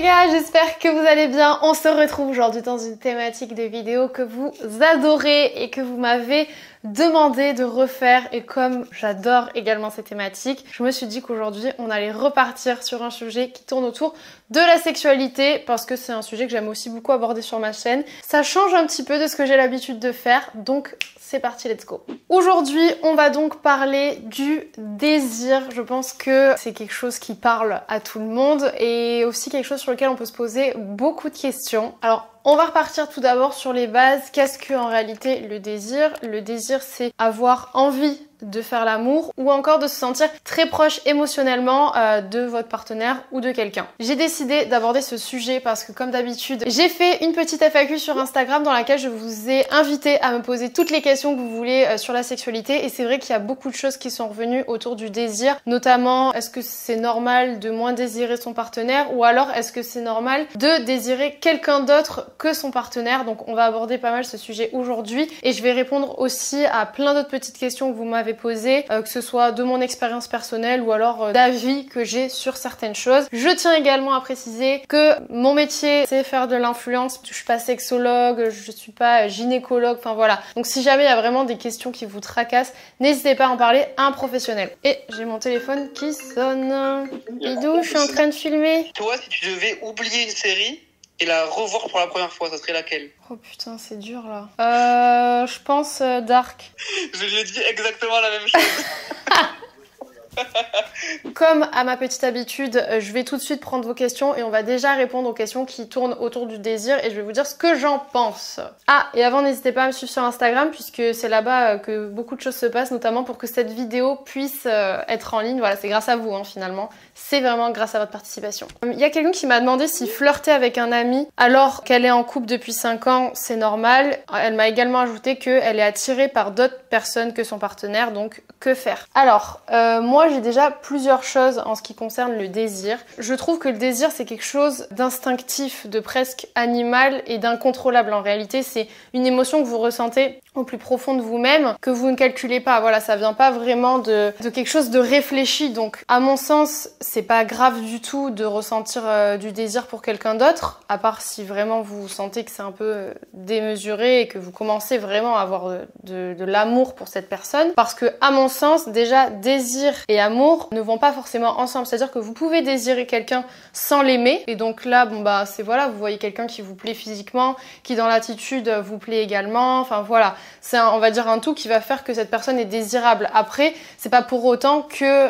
gars, j'espère que vous allez bien. On se retrouve aujourd'hui dans une thématique de vidéo que vous adorez et que vous m'avez demandé de refaire, et comme j'adore également ces thématiques, je me suis dit qu'aujourd'hui on allait repartir sur un sujet qui tourne autour de la sexualité parce que c'est un sujet que j'aime aussi beaucoup aborder sur ma chaîne. Ça change un petit peu de ce que j'ai l'habitude de faire, donc c'est parti, let's go. Aujourd'hui, on va donc parler du désir. Je pense que c'est quelque chose qui parle à tout le monde et aussi quelque chose sur lequel on peut se poser beaucoup de questions. Alors, on va repartir tout d'abord sur les bases. Qu'est-ce que en réalité le désir? Le désir, c'est avoir envie de faire l'amour ou encore de se sentir très proche émotionnellement de votre partenaire ou de quelqu'un. J'ai décidé d'aborder ce sujet parce que comme d'habitude, j'ai fait une petite FAQ sur Instagram dans laquelle je vous ai invité à me poser toutes les questions que vous voulez sur la sexualité, et c'est vrai qu'il y a beaucoup de choses qui sont revenues autour du désir, notamment est-ce que c'est normal de moins désirer son partenaire ou alors est-ce que c'est normal de désirer quelqu'un d'autre que son partenaire. Donc on va aborder pas mal ce sujet aujourd'hui et je vais répondre aussi à plein d'autres petites questions que vous m'avez posé, que ce soit de mon expérience personnelle ou alors d'avis que j'ai sur certaines choses. Je tiens également à préciser que mon métier c'est faire de l'influence. Je suis pas sexologue, je suis pas gynécologue, enfin voilà. Donc si jamais il y a vraiment des questions qui vous tracassent, n'hésitez pas à en parler à un professionnel. Et j'ai mon téléphone qui sonne. Bidou, je suis en train de filmer. Toi, si tu devais oublier une série et la revoir pour la première fois, ça serait laquelle? Oh putain, c'est dur là. Je pense Dark. Je lui ai dit exactement la même chose. Comme à ma petite habitude, je vais tout de suite prendre vos questions et on va déjà répondre aux questions qui tournent autour du désir et je vais vous dire ce que j'en pense. Ah, et avant, n'hésitez pas à me suivre sur Instagram puisque c'est là-bas que beaucoup de choses se passent, notamment pour que cette vidéo puisse être en ligne. Voilà, c'est grâce à vous finalement. C'est vraiment grâce à votre participation. Il y a quelqu'un qui m'a demandé si flirter avec un ami alors qu'elle est en couple depuis 5 ans, c'est normal. Elle m'a également ajouté qu'elle est attirée par d'autres personnes que son partenaire, donc que faire? Alors, moi j'ai déjà plusieurs choses en ce qui concerne le désir. Je trouve que le désir c'est quelque chose d'instinctif, de presque animal et d'incontrôlable. En réalité, c'est une émotion que vous ressentez au plus profond de vous-même, que vous ne calculez pas. Voilà, ça vient pas vraiment de quelque chose de réfléchi. Donc, à mon sens, c'est pas grave du tout de ressentir du désir pour quelqu'un d'autre, à part si vraiment vous sentez que c'est un peu démesuré et que vous commencez vraiment à avoir de l'amour pour cette personne. Parce que, à mon sens, déjà, désir et amour ne vont pas forcément ensemble. C'est-à-dire que vous pouvez désirer quelqu'un sans l'aimer. Et donc là, bon bah, c'est voilà, vous voyez quelqu'un qui vous plaît physiquement, qui dans l'attitude vous plaît également. Enfin voilà, c'est on va dire un tout qui va faire que cette personne est désirable. Après, c'est pas pour autant que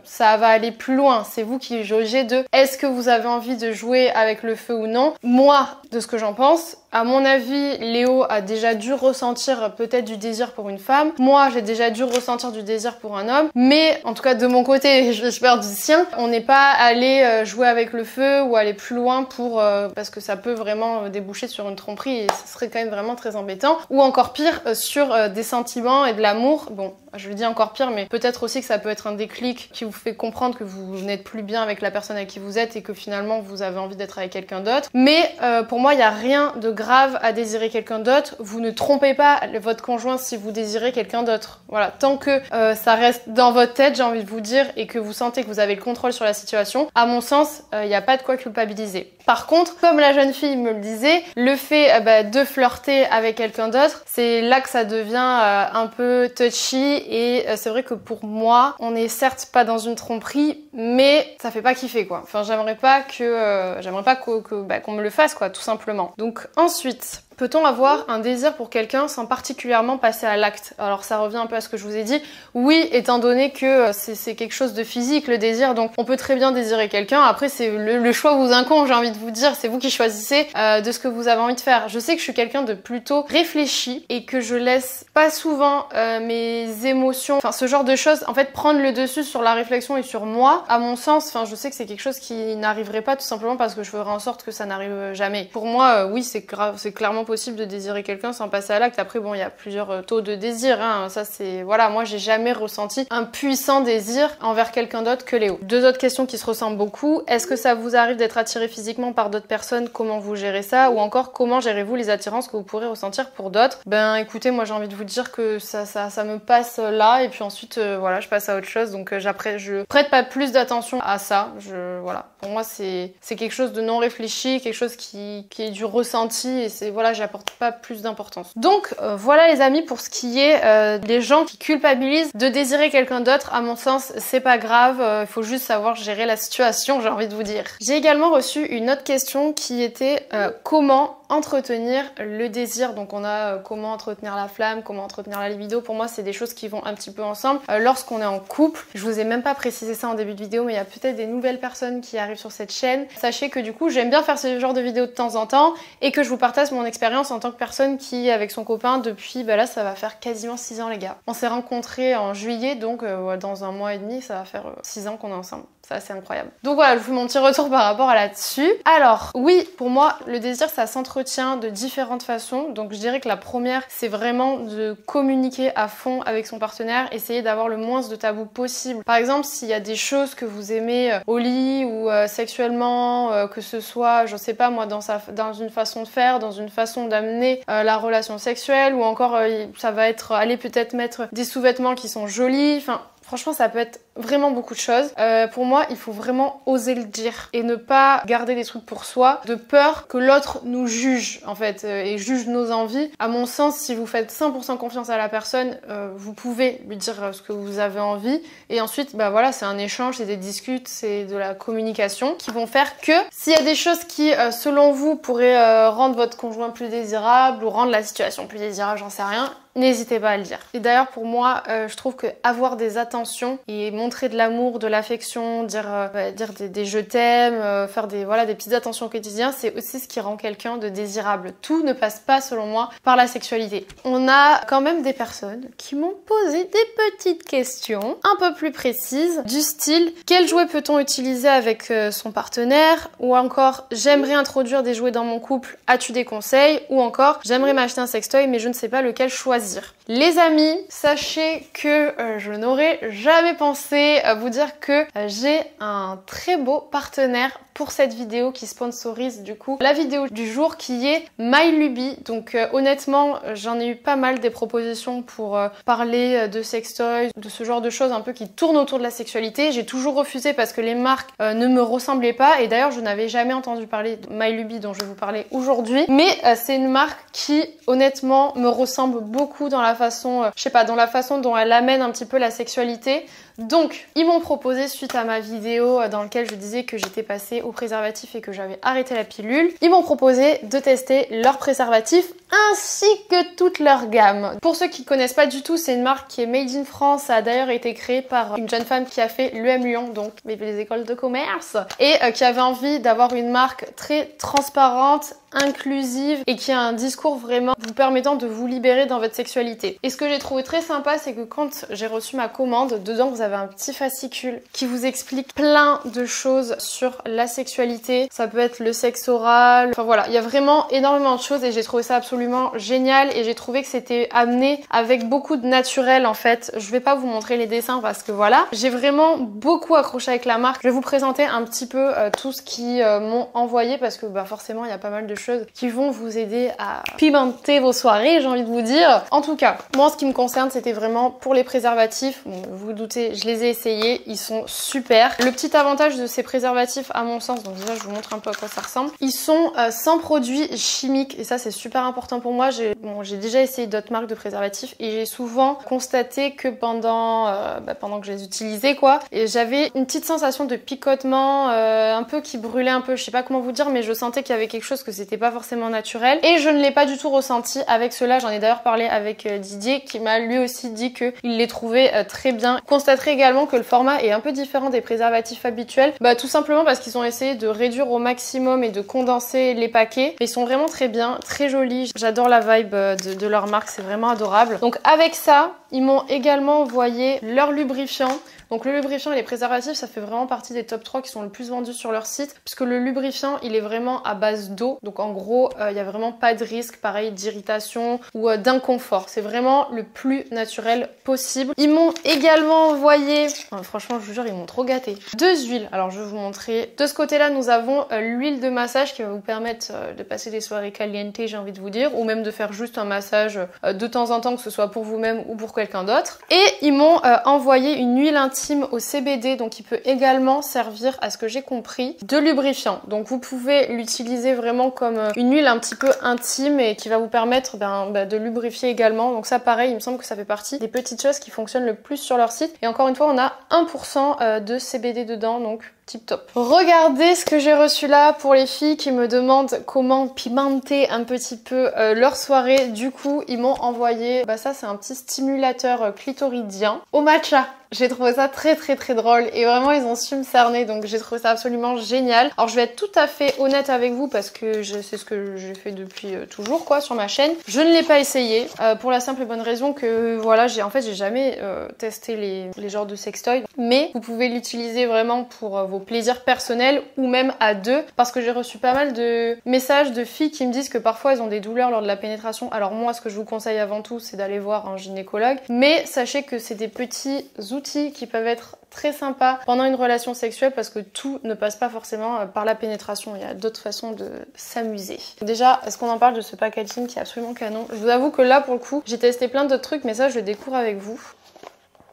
ça va aller plus loin. C'est vous qui jaugez de est-ce que vous avez envie de jouer avec le feu ou non. Moi, de ce que j'en pense, à mon avis, Léo a déjà dû ressentir peut-être du désir pour une femme. Moi, j'ai déjà dû ressentir du désir pour un homme. Mais en tout cas, de mon côté, j'espère du sien, on n'est pas allé jouer avec le feu ou aller plus loin pour parce que ça peut vraiment déboucher sur une tromperie et ce serait quand même vraiment très embêtant. Ou encore pire, sur des sentiments et de l'amour. Bon, je le dis encore pire, mais peut-être aussi que ça peut être un déclic qui vous fait comprendre que vous n'êtes plus bien avec la personne avec qui vous êtes et que finalement vous avez envie d'être avec quelqu'un d'autre. Mais pour moi, il n'y a rien de grave à désirer quelqu'un d'autre. Vous ne trompez pas votre conjoint si vous désirez quelqu'un d'autre. Voilà, tant que ça reste dans votre tête, j'ai envie de vous dire, et que vous sentez que vous avez le contrôle sur la situation, à mon sens, il n'y a pas de quoi culpabiliser. Par contre, comme la jeune fille me le disait, le fait de flirter avec quelqu'un d'autre, c'est là que ça devient un peu touchy et c'est vrai que pour moi, on est certes pas dans une tromperie, mais ça fait pas kiffer quoi. Enfin, j'aimerais pas qu'on me le fasse quoi, tout simplement. Donc ensuite, peut-on avoir un désir pour quelqu'un sans particulièrement passer à l'acte? Alors ça revient un peu à ce que je vous ai dit. Oui, étant donné que c'est quelque chose de physique, le désir, donc on peut très bien désirer quelqu'un. Après, c'est le choix vous incombe, j'ai envie de vous dire. C'est vous qui choisissez de ce que vous avez envie de faire. Je sais que je suis quelqu'un de plutôt réfléchi et que je laisse pas souvent mes émotions, enfin ce genre de choses, en fait prendre le dessus sur la réflexion et sur moi. À mon sens, enfin je sais que c'est quelque chose qui n'arriverait pas tout simplement parce que je ferai en sorte que ça n'arrive jamais. Pour moi, oui, c'est grave, c'est clairement possible impossible de désirer quelqu'un sans passer à l'acte. Après bon, il y a plusieurs taux de désir, hein. Ça c'est, voilà, moi j'ai jamais ressenti un puissant désir envers quelqu'un d'autre que Léo. Deux autres questions qui se ressemblent beaucoup. Est-ce que ça vous arrive d'être attiré physiquement par d'autres personnes? Comment vous gérez ça? Ou encore, comment gérez-vous les attirances que vous pourrez ressentir pour d'autres? Ben écoutez, moi j'ai envie de vous dire que ça me passe là, et puis ensuite voilà, je passe à autre chose. Donc après, je prête pas plus d'attention à ça. Voilà, pour moi c'est quelque chose de non réfléchi, quelque chose qui est du ressenti, et c'est, voilà, j'apporte pas plus d'importance. Donc voilà les amis, pour ce qui est des gens qui culpabilisent de désirer quelqu'un d'autre, à mon sens c'est pas grave, il faut juste savoir gérer la situation, j'ai envie de vous dire. J'ai également reçu une autre question qui était comment entretenir le désir. Donc on a comment entretenir la flamme, comment entretenir la libido. Pour moi c'est des choses qui vont un petit peu ensemble. Lorsqu'on est en couple, je vous ai même pas précisé ça en début de vidéo, mais il y a peut-être des nouvelles personnes qui arrivent sur cette chaîne. Sachez que du coup j'aime bien faire ce genre de vidéos de temps en temps, et que je vous partage mon expérience en tant que personne qui est avec son copain depuis, bah là ça va faire quasiment 6 ans les gars. On s'est rencontrés en juillet, donc dans un mois et demi ça va faire 6 ans qu'on est ensemble. C'est incroyable. Donc voilà, je vous fais mon petit retour par rapport à là-dessus. Alors oui, pour moi le désir ça s'entretient de différentes façons. Donc je dirais que la première c'est vraiment de communiquer à fond avec son partenaire, essayer d'avoir le moins de tabous possible. Par exemple, s'il y a des choses que vous aimez au lit ou sexuellement, que ce soit, je sais pas moi, dans une façon de faire, dans une façon d'amener la relation sexuelle, ou encore ça va être aller peut-être mettre des sous-vêtements qui sont jolis, enfin franchement ça peut être vraiment beaucoup de choses. Pour moi, il faut vraiment oser le dire et ne pas garder des trucs pour soi de peur que l'autre nous juge en fait et juge nos envies. À mon sens, si vous faites 100% confiance à la personne, vous pouvez lui dire ce que vous avez envie, et ensuite bah voilà, c'est un échange, c'est des discutes, c'est de la communication qui vont faire que s'il y a des choses qui selon vous pourraient rendre votre conjoint plus désirable ou rendre la situation plus désirable, j'en sais rien, n'hésitez pas à le dire. Et d'ailleurs pour moi, je trouve que avoir des attentions et montrer de l'amour, de l'affection, dire des je t'aime, faire des petites attentions au quotidien, c'est aussi ce qui rend quelqu'un de désirable. Tout ne passe pas selon moi par la sexualité. On a quand même des personnes qui m'ont posé des petites questions un peu plus précises, du style quel jouet peut-on utiliser avec son partenaire, ou encore j'aimerais introduire des jouets dans mon couple, as-tu des conseils, ou encore j'aimerais m'acheter un sextoy mais je ne sais pas lequel choisir. Les amis, sachez que je n'aurais jamais pensé vous dire que j'ai un très beau partenaire pour cette vidéo qui sponsorise du coup la vidéo du jour, qui est MyLuby. Donc honnêtement, j'en ai eu pas mal des propositions pour parler de sextoys, de ce genre de choses un peu qui tournent autour de la sexualité. J'ai toujours refusé parce que les marques ne me ressemblaient pas, et d'ailleurs je n'avais jamais entendu parler de MyLuby dont je vais vous parler aujourd'hui, mais c'est une marque qui honnêtement me ressemble beaucoup dans la façon, je sais pas, dans la façon dont elle amène un petit peu la sexualité. Donc ils m'ont proposé, suite à ma vidéo dans laquelle je disais que j'étais passée au préservatif et que j'avais arrêté la pilule, ils m'ont proposé de tester leurs préservatifs ainsi que toute leur gamme. Pour ceux qui connaissent pas du tout, c'est une marque qui est made in France. Ça a d'ailleurs été créé par une jeune femme qui a fait l'EM Lyon, donc les écoles de commerce, et qui avait envie d'avoir une marque très transparente, inclusive, et qui a un discours vraiment vous permettant de vous libérer dans votre sexualité. Et ce que j'ai trouvé très sympa, c'est que quand j'ai reçu ma commande, dedans vous avez un petit fascicule qui vous explique plein de choses sur la sexualité. Ça peut être le sexe oral, enfin voilà, il y a vraiment énormément de choses, et j'ai trouvé ça absolument génial, et j'ai trouvé que c'était amené avec beaucoup de naturel en fait. Je vais pas vous montrer les dessins parce que voilà, j'ai vraiment beaucoup accroché avec la marque. Je vais vous présenter un petit peu tout ce qu'ils m'ont envoyé, parce que bah forcément il y a pas mal de choses qui vont vous aider à pimenter vos soirées, j'ai envie de vous dire. En tout cas, moi en ce qui me concerne, c'était vraiment pour les préservatifs. Bon, vous vous doutez, je les ai essayés, ils sont super. Le petit avantage de ces préservatifs à mon sens, donc déjà je vous montre un peu à quoi ça ressemble, ils sont sans produits chimiques, et ça c'est super important pour moi. J'ai déjà essayé d'autres marques de préservatifs, et j'ai souvent constaté que pendant que je les utilisais et j'avais une petite sensation de picotement, un peu qui brûlait un peu, je sais pas comment vous dire, mais je sentais qu'il y avait quelque chose, que c'était pas forcément naturel, et je ne l'ai pas du tout ressenti avec ceux-là. J'en ai d'ailleurs parlé avec Didier, qui m'a lui aussi dit qu'il les trouvait très bien. Vous constaterez également que le format est un peu différent des préservatifs habituels, tout simplement parce qu'ils ont essayé de réduire au maximum et de condenser les paquets. Ils sont vraiment très bien, très jolis. J'adore la vibe de leur marque, c'est vraiment adorable. Donc avec ça, ils m'ont également envoyé leur lubrifiant. Donc le lubrifiant et les préservatifs, ça fait vraiment partie des top 3 qui sont le plus vendus sur leur site, puisque le lubrifiant, il est vraiment à base d'eau. Donc en gros, il n'y a vraiment pas de risque, pareil, d'irritation ou d'inconfort. C'est vraiment le plus naturel possible. Ils m'ont également envoyé, franchement je vous jure, ils m'ont trop gâté, 2 huiles. Alors je vais vous montrer. De ce côté-là, nous avons l'huile de massage qui va vous permettre de passer des soirées caliente, j'ai envie de vous dire, ou même de faire juste un massage de temps en temps, que ce soit pour vous-même ou pour quelqu'un d'autre. Et ils m'ont envoyé une huile intime au CBD, donc il peut également servir, à ce que j'ai compris, de lubrifiant. Donc vous pouvez l'utiliser vraiment comme une huile un petit peu intime et qui va vous permettre de lubrifier également. Donc ça pareil, il me semble que ça fait partie des petites choses qui fonctionnent le plus sur leur site. Et encore une fois, on a 1% de CBD dedans, donc tip top. Regardez ce que j'ai reçu là pour les filles qui me demandent comment pimenter un petit peu leur soirée. Du coup, ils m'ont envoyé, ça c'est un petit stimulateur clitoridien au matcha. J'ai trouvé ça très drôle et vraiment ils ont su me cerner, donc j'ai trouvé ça absolument génial. Alors je vais être tout à fait honnête avec vous parce que c'est ce que j'ai fait depuis toujours quoi sur ma chaîne. Je ne l'ai pas essayé pour la simple et bonne raison que voilà, j'ai jamais testé les genres de sextoy, mais vous pouvez l'utiliser vraiment pour vos plaisirs personnels ou même à deux, parce que j'ai reçu pas mal de messages de filles qui me disent que parfois elles ont des douleurs lors de la pénétration. Alors moi ce que je vous conseille avant tout c'est d'aller voir un gynécologue, mais sachez que c'est des petits outils qui peuvent être très sympas pendant une relation sexuelle parce que tout ne passe pas forcément par la pénétration, il y a d'autres façons de s'amuser. Déjà, est-ce qu'on en parle de ce packaging qui est absolument canon? Je vous avoue que là pour le coup, j'ai testé plein d'autres trucs mais ça je le découvre avec vous.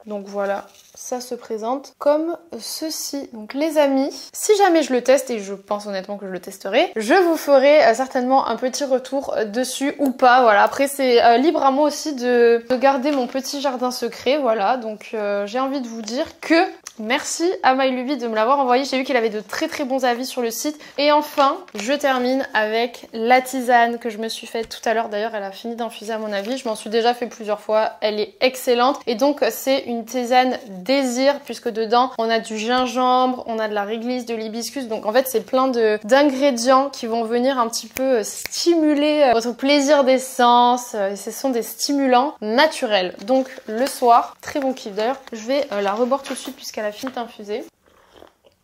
Donc voilà, ça se présente comme ceci. Donc les amis, si jamais je le teste, et je pense honnêtement que je le testerai, je vous ferai certainement un petit retour dessus ou pas. Voilà, après c'est libre à moi aussi de garder mon petit jardin secret. Voilà, donc j'ai envie de vous dire que merci à MyLuby de me l'avoir envoyé. J'ai vu qu'il avait de très bons avis sur le site. Et enfin, je termine avec la tisane que je me suis faite tout à l'heure. D'ailleurs, elle a fini d'infuser à mon avis. Je m'en suis déjà fait plusieurs fois. Elle est excellente. Et donc, c'est une tisane désir puisque dedans, on a du gingembre, on a de la réglisse, de l'hibiscus. Donc, en fait, c'est plein d'ingrédients qui vont venir un petit peu stimuler votre plaisir des sens. Ce sont des stimulants naturels. Donc, le soir, très bon kiff. D'ailleurs, je vais la reboire tout de suite puisqu'elle a fini d'infuser.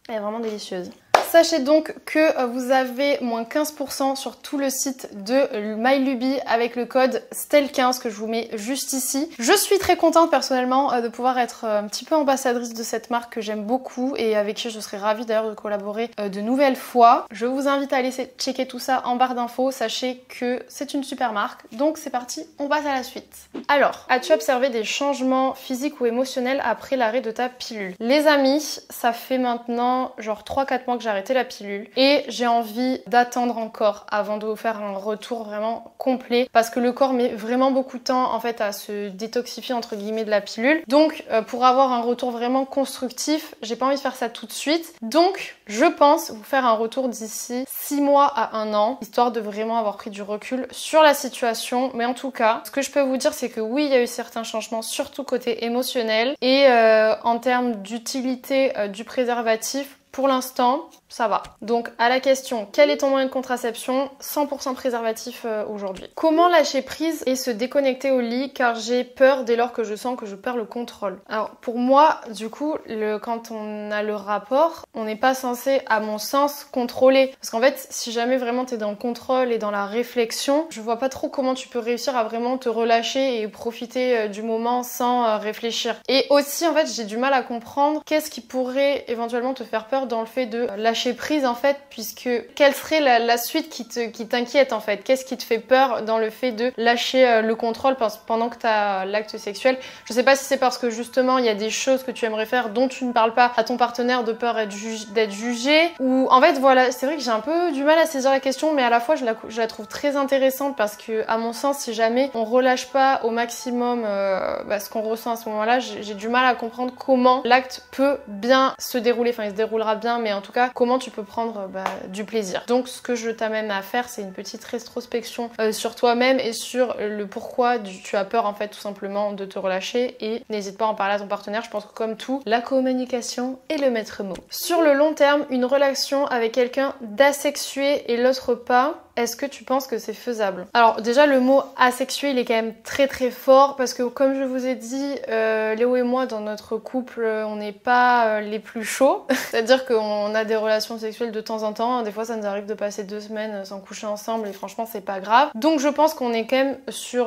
Elle est vraiment délicieuse. Sachez donc que vous avez moins 15% sur tout le site de MyLuby avec le code STEL15 que je vous mets juste ici. Je suis très contente personnellement de pouvoir être un petit peu ambassadrice de cette marque que j'aime beaucoup et avec qui je serais ravie d'ailleurs de collaborer de nouvelles fois. Je vous invite à aller checker tout ça en barre d'infos. Sachez que c'est une super marque. Donc c'est parti, on passe à la suite. Alors, as-tu observé des changements physiques ou émotionnels après l'arrêt de ta pilule? Les amis, ça fait maintenant genre 3-4 mois que j'ai arrêté la pilule et j'ai envie d'attendre encore avant de vous faire un retour vraiment complet parce que le corps met vraiment beaucoup de temps en fait à se détoxifier entre guillemets de la pilule. Donc pour avoir un retour vraiment constructif, j'ai pas envie de faire ça tout de suite. Donc je pense vous faire un retour d'ici 6 mois à 1 an, histoire de vraiment avoir pris du recul sur la situation. Mais en tout cas, ce que je peux vous dire c'est que oui, il y a eu certains changements, surtout côté émotionnel et en termes d'utilité du préservatif. Pour l'instant, ça va. Donc à la question, quel est ton moyen de contraception? 100% préservatif aujourd'hui. Comment lâcher prise et se déconnecter au lit car j'ai peur dès lors que je sens que je perds le contrôle? Alors pour moi, du coup, quand on a le rapport, on n'est pas censé, à mon sens, contrôler. Parce qu'en fait, si jamais vraiment t'es dans le contrôle et dans la réflexion, je vois pas trop comment tu peux réussir à vraiment te relâcher et profiter du moment sans réfléchir. Et aussi, en fait, j'ai du mal à comprendre qu'est-ce qui pourrait éventuellement te faire peur dans le fait de lâcher prise en fait, puisque quelle serait la suite qui t'inquiète en fait? Qu'est-ce qui te fait peur dans le fait de lâcher le contrôle pendant que tu as l'acte sexuel? Je sais pas si c'est parce que justement il y a des choses que tu aimerais faire dont tu ne parles pas à ton partenaire de peur d'être jugé, ou en fait voilà, c'est vrai que j'ai un peu du mal à saisir la question, mais à la fois je la trouve très intéressante parce que à mon sens, si jamais on relâche pas au maximum ce qu'on ressent à ce moment-là, j'ai du mal à comprendre comment l'acte peut bien se dérouler, enfin il se déroulera bien, mais en tout cas comment tu peux prendre du plaisir. Donc ce que je t'amène à faire, c'est une petite rétrospection sur toi-même et sur le pourquoi tu as peur en fait tout simplement de te relâcher, et n'hésite pas à en parler à ton partenaire. Je pense que comme tout, la communication est le maître mot. Sur le long terme, une relation avec quelqu'un d'asexué et l'autre pas, est-ce que tu penses que c'est faisable? Alors déjà le mot asexué il est quand même très très fort parce que comme je vous ai dit, Léo et moi dans notre couple on n'est pas les plus chauds. C'est-à-dire qu'on a des relations sexuelles de temps en temps, des fois ça nous arrive de passer 2 semaines sans coucher ensemble et franchement c'est pas grave. Donc je pense qu'on est quand même sur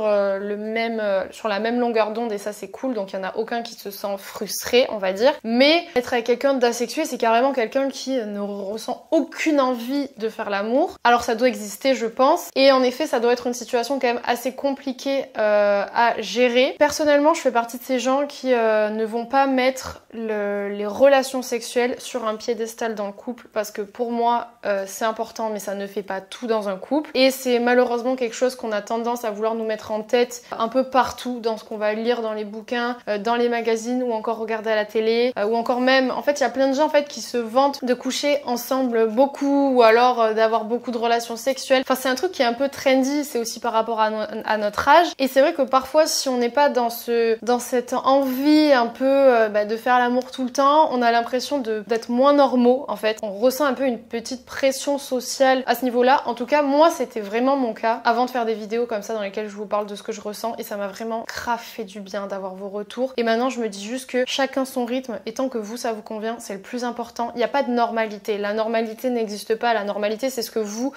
sur la même longueur d'onde et ça c'est cool, donc il y en a aucun qui se sent frustré on va dire. Mais être avec quelqu'un d'asexué c'est carrément quelqu'un qui ne ressent aucune envie de faire l'amour. Alors ça doit exister je pense, et en effet ça doit être une situation quand même assez compliquée à gérer. Personnellement je fais partie de ces gens qui ne vont pas mettre les relations sexuelles sur un piédestal dans le couple parce que pour moi c'est important mais ça ne fait pas tout dans un couple et c'est malheureusement quelque chose qu'on a tendance à vouloir nous mettre en tête un peu partout dans ce qu'on va lire dans les bouquins, dans les magazines ou encore regarder à la télé ou encore même en fait il y a plein de gens en fait qui se vantent de coucher ensemble beaucoup ou alors d'avoir beaucoup de relations sexuelles. Enfin c'est un truc qui est un peu trendy, c'est aussi par rapport à notre âge et c'est vrai que parfois si on n'est pas dans cette envie un peu de faire l'amour tout le temps, on a l'impression d'être moins normaux en fait. On ressent un peu une petite pression sociale à ce niveau-là. En tout cas moi c'était vraiment mon cas avant de faire des vidéos comme ça dans lesquelles je vous parle de ce que je ressens et ça m'a vraiment grave fait du bien d'avoir vos retours. Et maintenant je me dis juste que chacun son rythme et tant que vous ça vous convient c'est le plus important. Il n'y a pas de normalité, la normalité n'existe pas. La normalité c'est ce que vous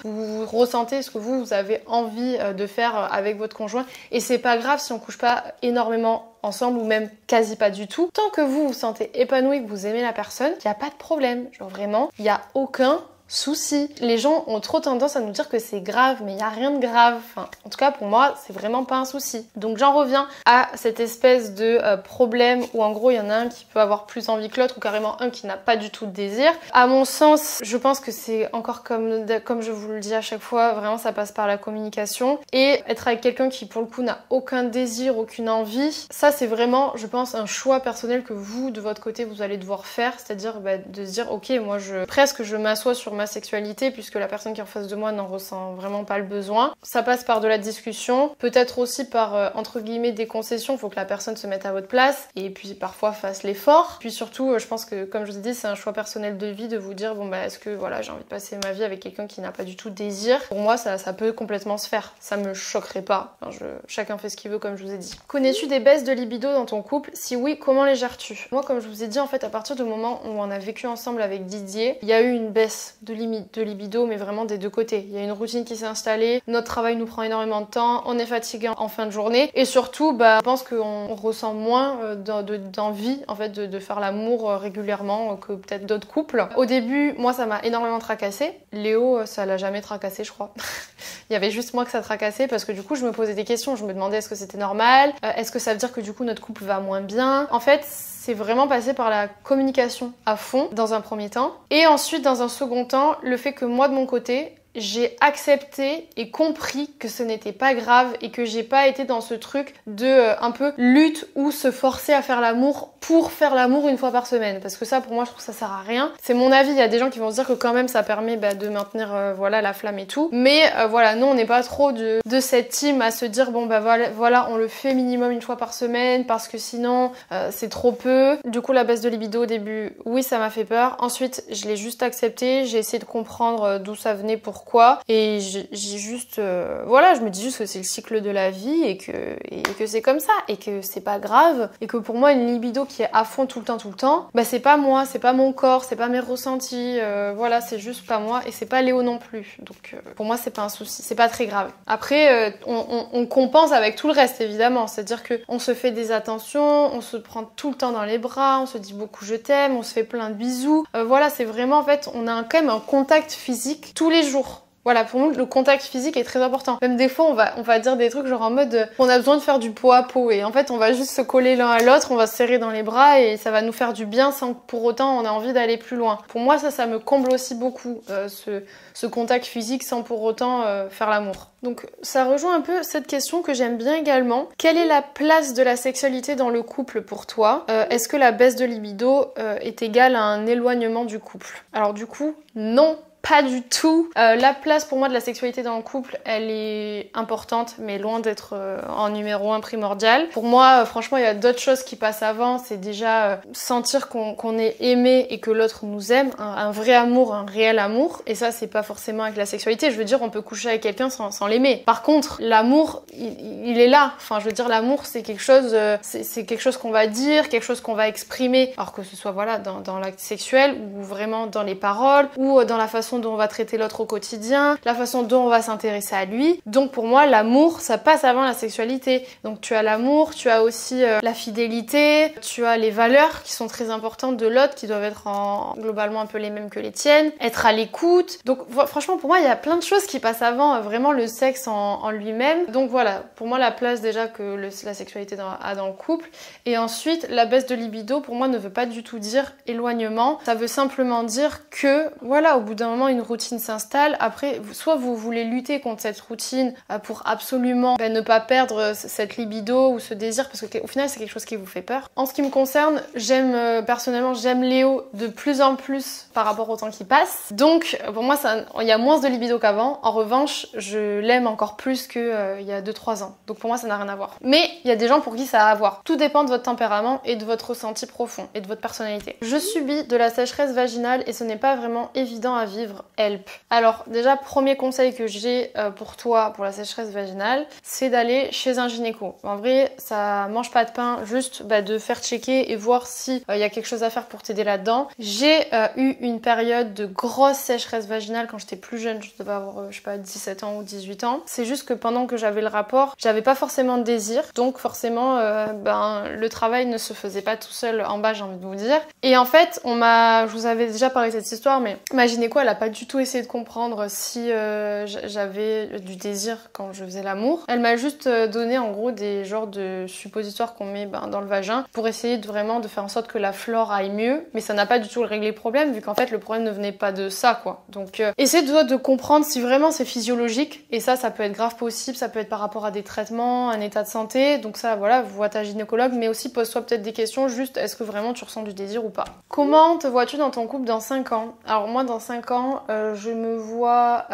ressentez, ce que vous avez envie de faire avec votre conjoint et c'est pas grave si on couche pas énormément ensemble ou même quasi pas du tout. Tant que vous vous sentez épanoui, que vous aimez la personne, il n'y a pas de problème. Genre vraiment, il n'y a aucun souci. Les gens ont trop tendance à nous dire que c'est grave, mais il n'y a rien de grave. Enfin, en tout cas, pour moi, c'est vraiment pas un souci. Donc j'en reviens à cette espèce de problème où en gros, il y en a un qui peut avoir plus envie que l'autre ou carrément un qui n'a pas du tout de désir. À mon sens, je pense que c'est encore comme je vous le dis à chaque fois, vraiment ça passe par la communication et être avec quelqu'un qui pour le coup n'a aucun désir, aucune envie. Ça, c'est vraiment, je pense, un choix personnel que vous, de votre côté, vous allez devoir faire. C'est-à-dire de se dire, ok, moi, je m'assois sur ma sexualité puisque la personne qui est en face de moi n'en ressent vraiment pas le besoin. Ça passe par de la discussion, peut-être aussi par entre guillemets des concessions, faut que la personne se mette à votre place et puis parfois fasse l'effort. Puis surtout je pense que comme je vous ai dit c'est un choix personnel de vie de vous dire bon bah est-ce que voilà j'ai envie de passer ma vie avec quelqu'un qui n'a pas du tout de désir. Pour moi ça peut complètement se faire, ça me choquerait pas. Enfin, chacun fait ce qu'il veut comme je vous ai dit. Connais-tu des baisses de libido dans ton couple? Si oui, comment les gères-tu? Moi comme je vous ai dit en fait à partir du moment où on a vécu ensemble avec Didier, il y a eu une baisse de libido mais vraiment des deux côtés. Il y a une routine qui s'est installée, notre travail nous prend énormément de temps, on est fatigué en fin de journée et surtout je pense qu'on ressent moins d'envie en fait de faire l'amour régulièrement que peut-être d'autres couples. Au début moi ça m'a énormément tracassée, Léo ça l'a jamais tracassé je crois. Il y avait juste moi que ça tracassait parce que du coup je me posais des questions, je me demandais est-ce que c'était normal, est-ce que ça veut dire que du coup notre couple va moins bien. En fait c'est vraiment passé par la communication à fond dans un premier temps et ensuite dans un second temps le fait que moi de mon côté j'ai accepté et compris que ce n'était pas grave et que j'ai pas été dans ce truc de un peu lutte ou se forcer à faire l'amour pour faire l'amour une fois par semaine parce que ça pour moi je trouve que ça sert à rien. C'est mon avis, il y a des gens qui vont se dire que quand même ça permet de maintenir voilà la flamme et tout mais voilà nous on n'est pas trop de cette team à se dire bon voilà on le fait minimum une fois par semaine parce que sinon c'est trop peu. Du coup la baisse de libido au début oui ça m'a fait peur, ensuite je l'ai juste accepté, j'ai essayé de comprendre d'où ça venait, pourquoi et j'ai juste voilà je me dis juste que c'est le cycle de la vie et que c'est comme ça et que c'est pas grave et que pour moi une libido qui est à fond tout le temps c'est pas moi, c'est pas mon corps, c'est pas mes ressentis, voilà c'est juste pas moi et c'est pas Léo non plus donc pour moi c'est pas un souci, c'est pas très grave. Après on compense avec tout le reste évidemment, c'est à dire que on se fait des attentions, on se prend tout le temps dans les bras, on se dit beaucoup je t'aime, on se fait plein de bisous, voilà c'est vraiment en fait on a quand même un contact physique tous les jours. Voilà, pour nous, le contact physique est très important. Même des fois, on va dire des trucs genre en mode on a besoin de faire du peau à peau et en fait, on va juste se coller l'un à l'autre, on va se serrer dans les bras et ça va nous faire du bien sans que pour autant on ait envie d'aller plus loin. Pour moi, ça me comble aussi beaucoup, ce contact physique sans pour autant faire l'amour. Donc ça rejoint un peu cette question que j'aime bien également. Quelle est la place de la sexualité dans le couple pour toi? Est-ce que la baisse de libido est égale à un éloignement du couple? Alors du coup, non. pas du tout. La place pour moi de la sexualité dans le couple, elle est importante, mais loin d'être en numéro 1 primordial. Pour moi, franchement, il y a d'autres choses qui passent avant. C'est déjà sentir qu'on est aimé et que l'autre nous aime, un vrai amour, un réel amour. Et ça, c'est pas forcément avec la sexualité. Je veux dire, on peut coucher avec quelqu'un sans l'aimer. Par contre, l'amour, il est là. Enfin, je veux dire, l'amour, c'est quelque chose, c'est quelque chose qu'on va dire, quelque chose qu'on va exprimer. Alors que ce soit voilà dans l'acte sexuel ou vraiment dans les paroles ou dans la façon dont on va traiter l'autre au quotidien, la façon dont on va s'intéresser à lui. Donc pour moi, l'amour, ça passe avant la sexualité. Donc tu as l'amour, tu as aussi la fidélité, tu as les valeurs qui sont très importantes de l'autre, qui doivent être globalement un peu les mêmes que les tiennes, être à l'écoute. Donc franchement, pour moi, il y a plein de choses qui passent avant vraiment le sexe en lui-même. Donc voilà, pour moi, la place déjà que la sexualité a dans le couple. Et ensuite, la baisse de libido, pour moi, ne veut pas du tout dire éloignement. Ça veut simplement dire que, voilà, au bout d'un moment, une routine s'installe. Après, soit vous voulez lutter contre cette routine pour absolument ne pas perdre cette libido ou ce désir, parce qu'au final, c'est quelque chose qui vous fait peur. En ce qui me concerne, personnellement, j'aime Léo de plus en plus par rapport au temps qui passe. Donc, pour moi, il y a moins de libido qu'avant. En revanche, je l'aime encore plus qu'il y a 2-3 ans. Donc pour moi, ça n'a rien à voir. Mais il y a des gens pour qui ça a à voir. Tout dépend de votre tempérament et de votre ressenti profond et de votre personnalité. Je subis de la sécheresse vaginale et ce n'est pas vraiment évident à vivre. Help. Alors déjà, premier conseil que j'ai pour toi pour la sécheresse vaginale, c'est d'aller chez un gynéco. En vrai, ça mange pas de pain, juste de faire checker et voir si y a quelque chose à faire pour t'aider là-dedans. J'ai eu une période de grosse sécheresse vaginale quand j'étais plus jeune, je devais avoir, je sais pas, 17 ans ou 18 ans. C'est juste que pendant que j'avais le rapport, j'avais pas forcément de désir, donc forcément, le travail ne se faisait pas tout seul en bas, j'ai envie de vous dire. Et en fait, je vous avais déjà parlé de cette histoire, mais ma gynéco, elle a pas du tout essayé de comprendre si j'avais du désir quand je faisais l'amour. Elle m'a juste donné en gros des genres de suppositoires qu'on met dans le vagin pour essayer de faire en sorte que la flore aille mieux, mais ça n'a pas du tout réglé le problème vu qu'en fait le problème ne venait pas de ça quoi. Donc essaie de comprendre si vraiment c'est physiologique, et ça peut être grave possible, ça peut être par rapport à des traitements, un état de santé, donc ça voilà, vois ta gynécologue, mais aussi pose-toi peut-être des questions, juste est-ce que vraiment tu ressens du désir ou pas. Comment te vois-tu dans ton couple dans 5 ans? Alors moi dans 5 ans, je me vois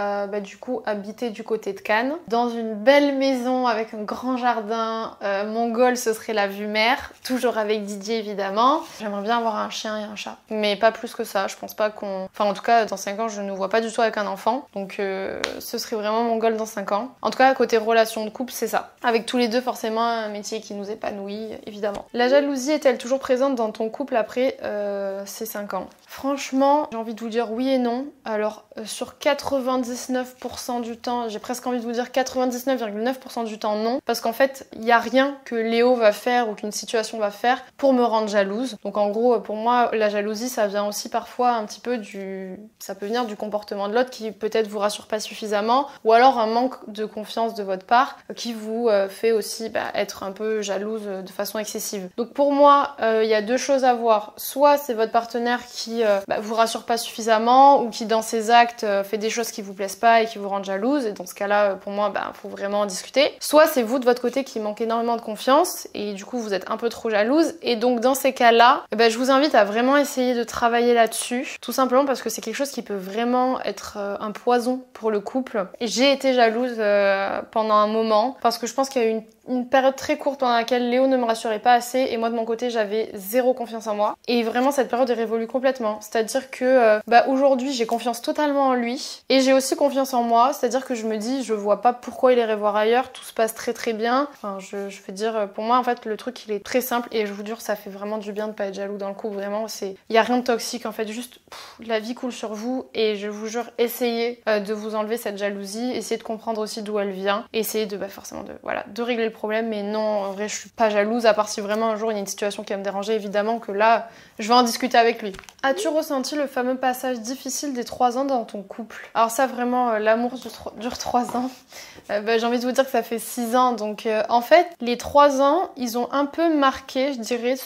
du coup habiter du côté de Cannes, dans une belle maison avec un grand jardin, mon goal ce serait la vue mer, toujours avec Didier évidemment. J'aimerais bien avoir un chien et un chat, mais pas plus que ça, je pense pas en tout cas dans 5 ans je ne vois pas du tout avec un enfant, donc ce serait vraiment mon goal dans 5 ans. En tout cas côté relation de couple c'est ça, avec tous les deux forcément un métier qui nous épanouit évidemment. La jalousie est-elle toujours présente dans ton couple après ces 5 ans? Franchement j'ai envie de vous dire oui et non. Alors sur 99% du temps, j'ai presque envie de vous dire 99,9% du temps non, parce qu'en fait il n'y a rien que Léo va faire ou qu'une situation va faire pour me rendre jalouse. Donc en gros pour moi la jalousie ça vient aussi parfois un petit peu ça peut venir du comportement de l'autre qui peut-être vous rassure pas suffisamment, ou alors un manque de confiance de votre part qui vous fait aussi être un peu jalouse de façon excessive. Donc pour moi il y a deux choses à voir, soit c'est votre partenaire qui vous rassure pas suffisamment ou qui dans ses actes fait des choses qui vous plaisent pas et qui vous rendent jalouse, et dans ce cas-là pour moi faut vraiment en discuter. Soit c'est vous de votre côté qui manque énormément de confiance et du coup vous êtes un peu trop jalouse, et donc dans ces cas-là je vous invite à vraiment essayer de travailler là-dessus, tout simplement parce que c'est quelque chose qui peut vraiment être un poison pour le couple. Et j'ai été jalouse pendant un moment parce que je pense qu'il y a eu une période très courte pendant laquelle Léo ne me rassurait pas assez et moi de mon côté j'avais zéro confiance en moi, et vraiment cette période est révolue complètement, c'est-à-dire que aujourd'hui j'ai confiance totalement en lui et j'ai aussi confiance en moi, c'est-à-dire que je me dis je vois pas pourquoi il irait voir ailleurs, tout se passe très très bien. Enfin je veux dire, pour moi en fait le truc il est très simple et je vous jure ça fait vraiment du bien de pas être jaloux dans le couple, vraiment il y a rien de toxique en fait, juste la vie coule sur vous, et je vous jure essayez de vous enlever cette jalousie, essayez de comprendre aussi d'où elle vient, essayez de forcément de régler le problème. Mais non, en vrai je suis pas jalouse, à part si vraiment un jour il y a une situation qui va me déranger, évidemment que là je vais en discuter avec lui. As-tu ressenti le fameux passage difficile des 3 ans dans ton couple? Alors ça vraiment l'amour dure 3 ans. J'ai envie de vous dire que ça fait 6 ans, donc en fait les 3 ans ils ont un peu marqué je dirais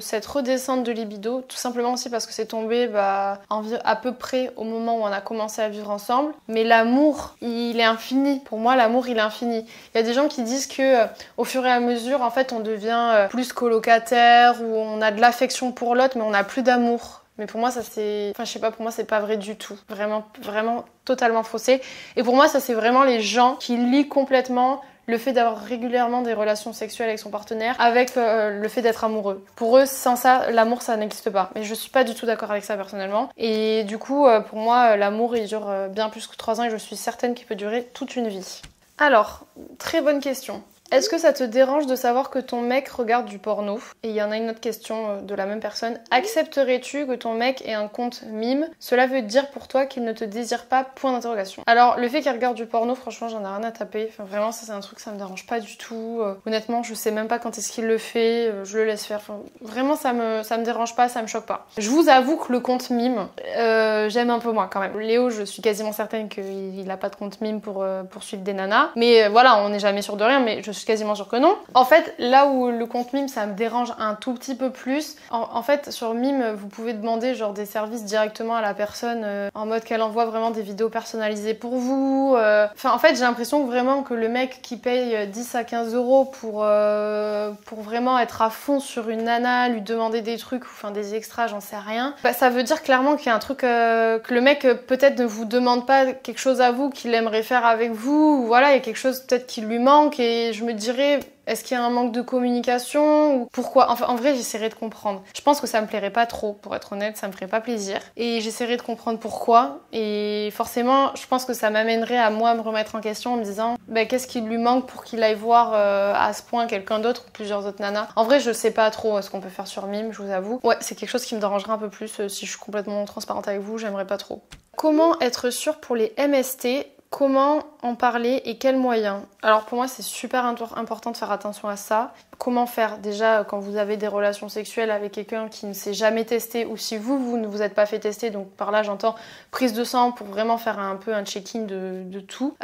cette redescente de libido, tout simplement aussi parce que c'est tombé à peu près au moment où on a commencé à vivre ensemble. Mais l'amour il est infini, pour moi l'amour il est infini. Il y a des gens qui disent que au fur et à mesure en fait on devient plus colocataire, ou on a de l'affection pour l'autre mais on n'a plus d'amour. Mais pour moi, ça c'est... Enfin, je sais pas, pour moi, c'est pas vrai du tout. Vraiment, vraiment totalement faussé. Et pour moi, ça c'est vraiment les gens qui lient complètement le fait d'avoir régulièrement des relations sexuelles avec son partenaire avec le fait d'être amoureux. Pour eux, sans ça, l'amour, ça n'existe pas. Mais je suis pas du tout d'accord avec ça personnellement. Et du coup, pour moi, l'amour, il dure bien plus que 3 ans et je suis certaine qu'il peut durer toute une vie. Alors, très bonne question. Est-ce que ça te dérange de savoir que ton mec regarde du porno? Et il y en a une autre question de la même personne. Accepterais-tu que ton mec ait un compte mime? Cela veut dire pour toi qu'il ne te désire pas? Point d'interrogation. Alors, le fait qu'il regarde du porno, franchement, j'en ai rien à taper. Enfin, vraiment, ça c'est un truc, ça me dérange pas du tout. Honnêtement, je sais même pas quand est-ce qu'il le fait. Je le laisse faire. Enfin, vraiment, ça me dérange pas, ça me choque pas. Je vous avoue que le compte mime, j'aime un peu moins quand même. Léo, je suis quasiment certaine qu'il a pas de compte mime pour suivre des nanas. Mais voilà, on n'est jamais sûr de rien, mais je suis quasiment sûre que non. En fait, là où le compte mime, ça me dérange un tout petit peu plus. En fait, sur mime, vous pouvez demander genre des services directement à la personne en mode qu'elle envoie vraiment des vidéos personnalisées pour vous. Enfin, en fait, j'ai l'impression que vraiment que le mec qui paye 10 à 15 euros pour vraiment être à fond sur une nana, lui demander des trucs, enfin des extras, j'en sais rien. Bah, ça veut dire clairement qu'il y a un truc que le mec peut-être ne vous demande pas quelque chose à vous qu'il aimerait faire avec vous. Ou voilà, il y a quelque chose peut-être qui lui manque et je me dirais, est-ce qu'il y a un manque de communication ou pourquoi? Enfin, en vrai, j'essaierai de comprendre. Je pense que ça me plairait pas trop, pour être honnête, ça me ferait pas plaisir. Et j'essaierai de comprendre pourquoi. Et forcément, je pense que ça m'amènerait à moi me remettre en question en me disant, bah, qu'est-ce qui lui manque pour qu'il aille voir à ce point quelqu'un d'autre ou plusieurs autres nanas. En vrai, je sais pas trop ce qu'on peut faire sur Mime, je vous avoue. Ouais, c'est quelque chose qui me dérangerait un peu plus si je suis complètement transparente avec vous, j'aimerais pas trop. Comment être sûr pour les MST? Comment en parler et quels moyens? Alors pour moi c'est super important de faire attention à ça. Comment faire déjà quand vous avez des relations sexuelles avec quelqu'un qui ne s'est jamais testé ou si vous ne vous êtes pas fait tester, donc par là j'entends prise de sang pour vraiment faire un peu un check-in de tout.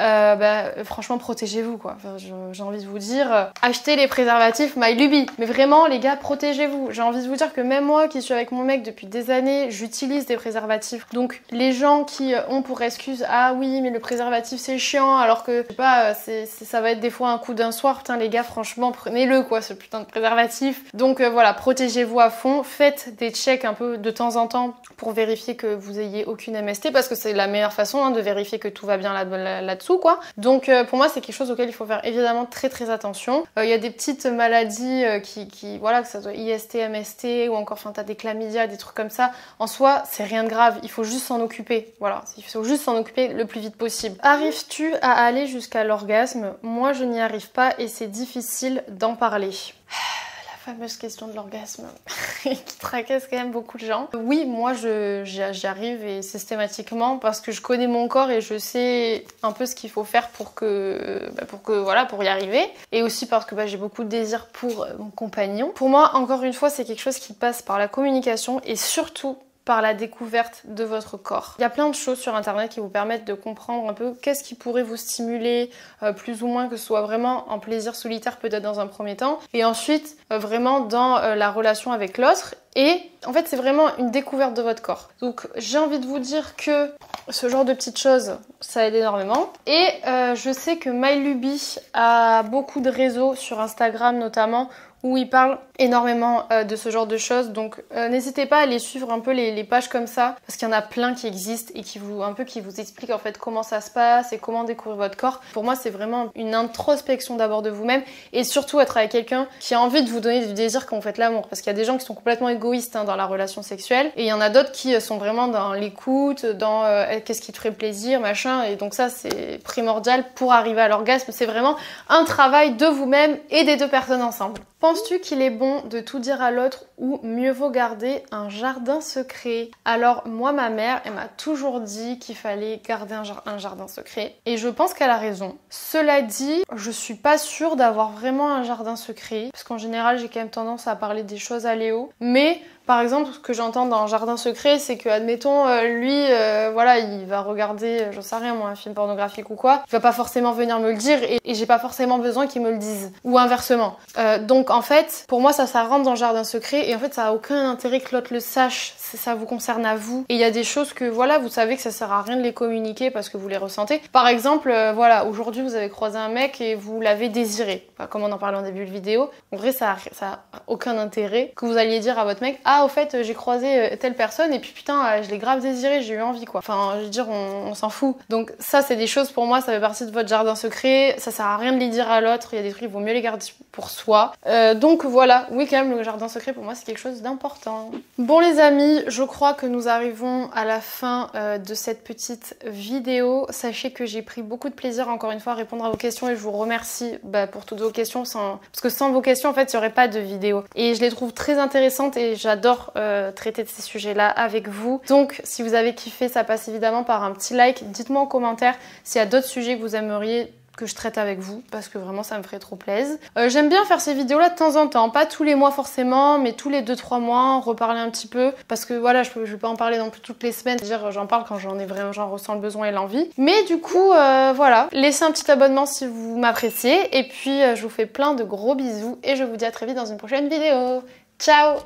Franchement protégez-vous quoi. Enfin, j'ai envie de vous dire, achetez les préservatifs MyLuby. Mais vraiment les gars protégez-vous. J'ai envie de vous dire que même moi qui suis avec mon mec depuis des années, j'utilise des préservatifs. Donc les gens qui ont pour excuse ah oui mais le préservatif c'est chiant alors que je sais pas ça va être des fois un coup d'un soir. Putain les gars franchement prenez-le quoi ce putain de préservatif. Donc voilà, protégez-vous à fond, faites des checks un peu de temps en temps pour vérifier que vous ayez aucune MST parce que c'est la meilleure façon de vérifier que tout va bien là-dessous quoi. Donc pour moi c'est quelque chose auquel il faut faire évidemment très très attention. Il y a des petites maladies qui voilà, que ça soit IST, MST ou encore enfin t'as des chlamydia, des trucs comme ça. En soi c'est rien de grave, il faut juste s'en occuper. Voilà, il faut juste s'en occuper le plus vite possible. Arrives-tu à aller jusqu'à l'orgasme? Moi je n'y arrive pas et c'est difficile d'en parler. La fameuse question de l'orgasme qui tracasse quand même beaucoup de gens. Oui, moi j'y arrive et systématiquement parce que je connais mon corps et je sais un peu ce qu'il faut faire pour y arriver. Et aussi parce que j'ai beaucoup de désir pour mon compagnon. Pour moi, encore une fois, c'est quelque chose qui passe par la communication et surtout par la découverte de votre corps. Il y a plein de choses sur internet qui vous permettent de comprendre un peu qu'est-ce qui pourrait vous stimuler, plus ou moins que ce soit vraiment en plaisir solitaire peut-être dans un premier temps, et ensuite vraiment dans la relation avec l'autre. Et en fait c'est vraiment une découverte de votre corps. Donc j'ai envie de vous dire que ce genre de petites choses ça aide énormément. Et je sais que MyLuby a beaucoup de réseaux sur Instagram notamment où il parle énormément de ce genre de choses. Donc n'hésitez pas à aller suivre un peu les pages comme ça parce qu'il y en a plein qui existent et qui vous expliquent en fait comment ça se passe et comment découvrir votre corps. Pour moi c'est vraiment une introspection d'abord de vous-même et surtout être avec quelqu'un qui a envie de vous donner du désir quand vous faites l'amour, parce qu'il y a des gens qui sont complètement égoïstes dans la relation sexuelle et il y en a d'autres qui sont vraiment dans l'écoute, dans qu'est-ce qui te ferait plaisir, machin, et donc ça c'est primordial pour arriver à l'orgasme. C'est vraiment un travail de vous-même et des deux personnes ensemble. Penses-tu qu'il est bon de tout dire à l'autre ou mieux vaut garder un jardin secret? Alors moi ma mère elle m'a toujours dit qu'il fallait garder un jardin secret et je pense qu'elle a raison. Cela dit, je suis pas sûre d'avoir vraiment un jardin secret parce qu'en général j'ai quand même tendance à parler des choses à Léo, mais par exemple, ce que j'entends dans un jardin secret, c'est que, admettons, lui, il va regarder, j'en sais rien moi, un film pornographique ou quoi. Il va pas forcément venir me le dire et j'ai pas forcément besoin qu'il me le dise. Ou inversement. Donc en fait, pour moi, ça rentre dans le jardin secret et en fait, ça a aucun intérêt que l'autre le sache. Ça vous concerne à vous. Et il y a des choses que, voilà, vous savez que ça sert à rien de les communiquer parce que vous les ressentez. Par exemple, aujourd'hui, vous avez croisé un mec et vous l'avez désiré. Comme on en parlait en début de vidéo. En vrai, ça a aucun intérêt que vous alliez dire à votre mec, ah ah au fait j'ai croisé telle personne et puis putain je l'ai grave désiré, j'ai eu envie quoi. Enfin je veux dire on s'en fout. Donc ça c'est des choses pour moi, ça fait partie de votre jardin secret, ça sert à rien de les dire à l'autre, il y a des trucs il vaut mieux les garder pour soi. Donc voilà, oui quand même le jardin secret pour moi c'est quelque chose d'important. Bon les amis, je crois que nous arrivons à la fin de cette petite vidéo. Sachez que j'ai pris beaucoup de plaisir encore une fois à répondre à vos questions et je vous remercie pour toutes vos questions parce que sans vos questions en fait il n'y aurait pas de vidéo. Et je les trouve très intéressantes et j'adore traiter de ces sujets-là avec vous. Donc si vous avez kiffé, ça passe évidemment par un petit like. Dites-moi en commentaire s'il y a d'autres sujets que vous aimeriez que je traite avec vous parce que vraiment ça me ferait trop plaisir. J'aime bien faire ces vidéos là de temps en temps, pas tous les mois forcément mais tous les 2-3 mois en reparler un petit peu parce que voilà je vais pas en parler non plus toutes les semaines, dire j'en parle quand j'en ressens le besoin et l'envie. Mais du coup voilà, laissez un petit abonnement si vous m'appréciez et puis je vous fais plein de gros bisous et je vous dis à très vite dans une prochaine vidéo. Ciao!